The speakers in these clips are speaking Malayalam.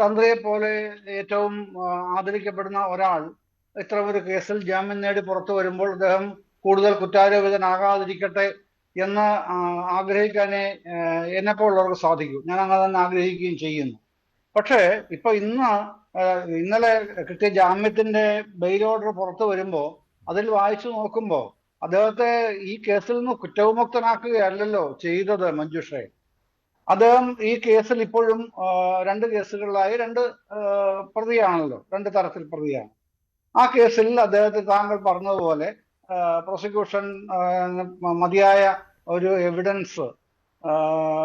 തന്ത്രിയെ പോലെ ഏറ്റവും ആദരിക്കപ്പെടുന്ന ഒരാൾ ഇത്തരമൊരു കേസിൽ ജാമ്യം നേടി പുറത്തു വരുമ്പോൾ അദ്ദേഹം കൂടുതൽ കുറ്റാരോപിതനാകാതിരിക്കട്ടെ എന്ന് ആഗ്രഹിക്കാനേ എന്നെപ്പോലുള്ളവർക്ക് സാധിക്കൂ. ഞാൻ അങ്ങനെ തന്നെ ആഗ്രഹിക്കുകയും ചെയ്യുന്നു. പക്ഷേ ഇപ്പൊ ഇന്നലെ കിട്ടിയ ജാമ്യത്തിന്റെ ബെയിൽ ഓർഡർ പുറത്തു വരുമ്പോൾ അതിൽ വായിച്ചു നോക്കുമ്പോൾ അദ്ദേഹത്തെ ഈ കേസിൽ നിന്ന് കുറ്റവിമുക്തനാക്കുകയല്ലല്ലോ ചെയ്തത് മഞ്ജുഷേ. അദ്ദേഹം ഈ കേസിൽ ഇപ്പോഴും രണ്ട് കേസുകളിലായി പ്രതിയാണല്ലോ, രണ്ട് തരത്തിൽ പ്രതിയാണ്. ആ കേസിൽ അദ്ദേഹത്തെ താങ്കൾ പറഞ്ഞതുപോലെ പ്രോസിക്യൂഷൻ മതിയായ ഒരു എവിഡൻസ്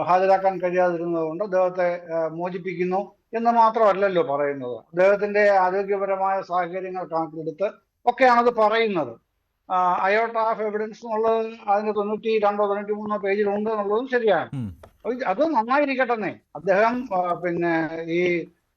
ഹാജരാക്കാൻ കഴിയാതിരുന്നത് കൊണ്ട് അദ്ദേഹത്തെ മോചിപ്പിക്കുന്നു എന്ന് മാത്രമല്ലല്ലോ പറയുന്നത്. അദ്ദേഹത്തിന്റെ ആരോഗ്യപരമായ സാഹചര്യങ്ങൾ കണക്കിലെടുത്ത് ഒക്കെയാണത് പറയുന്നത്. അയോട്ട ഓഫ് എവിഡൻസ് എന്നുള്ളത് അതിന് 92 93 പേജിലുണ്ട് എന്നുള്ളതും ശരിയാണ്. അത് നന്നായിരിക്കട്ടെ. അദ്ദേഹം ഈ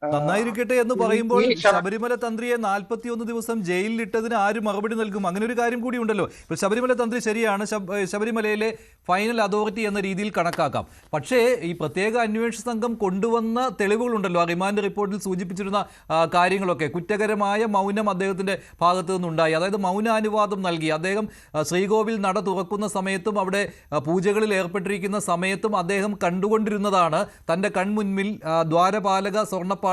നന്നായിരിക്കട്ടെ എന്ന് പറയുമ്പോൾ ശബരിമല തന്ത്രിയെ 41 ദിവസം ജയിലിലിട്ടതിന് ആര് മറുപടി നൽകും? അങ്ങനെ ഒരു കാര്യം കൂടി ഉണ്ടല്ലോ. ഇപ്പോൾ ശബരിമല തന്ത്രി ശരിയാണ്, ശബരിമലയിലെ ഫൈനൽ അതോറിറ്റി എന്ന രീതിയിൽ കണക്കാക്കാം. പക്ഷേ ഈ പ്രത്യേക അന്വേഷണ സംഘം കൊണ്ടുവന്ന തെളിവുകളുണ്ടല്ലോ, ആ റിമാൻഡ് റിപ്പോർട്ടിൽ സൂചിപ്പിച്ചിരുന്ന കാര്യങ്ങളൊക്കെ. കുറ്റകരമായ മൗനം അദ്ദേഹത്തിൻ്റെ ഭാഗത്തു നിന്നുണ്ടായി. അതായത് മൗനാനുവാദം നൽകി. അദ്ദേഹം ശ്രീകോവിൽ നട തുറക്കുന്ന സമയത്തും അവിടെ പൂജകളിൽ ഏർപ്പെട്ടിരിക്കുന്ന സമയത്തും അദ്ദേഹം കണ്ടുകൊണ്ടിരുന്നതാണ്. തൻ്റെ കൺമുൻപിൽ ദ്വാരപാലക സ്വർണ്ണപ്പാളികൾ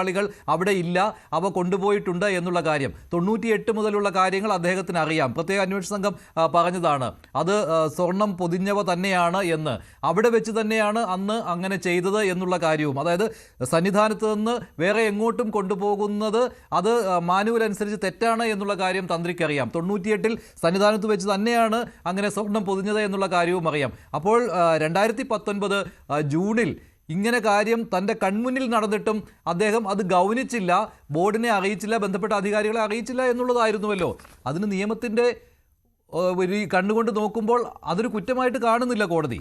അവിടെ ഇല്ല, അവ കൊണ്ടുപോയിട്ടുണ്ട് എന്നുള്ള കാര്യം. 98 മുതലുള്ള കാര്യങ്ങൾ അദ്ദേഹത്തിന് അറിയാം. പ്രത്യേക അന്വേഷണ സംഘം പറഞ്ഞതാണ് അത് സ്വർണം പൊതിഞ്ഞവ തന്നെയാണ് എന്ന്. അവിടെ വെച്ച് തന്നെയാണ് അന്ന് അങ്ങനെ ചെയ്തത് എന്നുള്ള കാര്യവും. അതായത് സന്നിധാനത്ത് നിന്ന് വേറെ എങ്ങോട്ടും കൊണ്ടുപോകുന്നത് അത് മാനുവൽ അനുസരിച്ച് തെറ്റാണ് എന്നുള്ള കാര്യം തന്ത്രിക്കറിയാം. 98 സന്നിധാനത്ത് വെച്ച് തന്നെയാണ് അങ്ങനെ സ്വർണം പൊതിഞ്ഞത് എന്നുള്ള കാര്യവും അറിയാം. അപ്പോൾ 2019 ജൂണിൽ ഇങ്ങനെ കാര്യം തൻ്റെ കൺമുന്നിൽ നടന്നിട്ടും അദ്ദേഹം അത് ഗൗനിച്ചില്ല, ബോർഡിനെ അറിയിച്ചില്ല, ബന്ധപ്പെട്ട അധികാരികളെ അറിയിച്ചില്ല എന്നുള്ളതായിരുന്നുവല്ലോ. അതിന് നിയമത്തിൻ്റെ കണ്ണുകൊണ്ട് നോക്കുമ്പോൾ അതൊരു കുറ്റമായിട്ട് കാണുന്നില്ല കോടതി.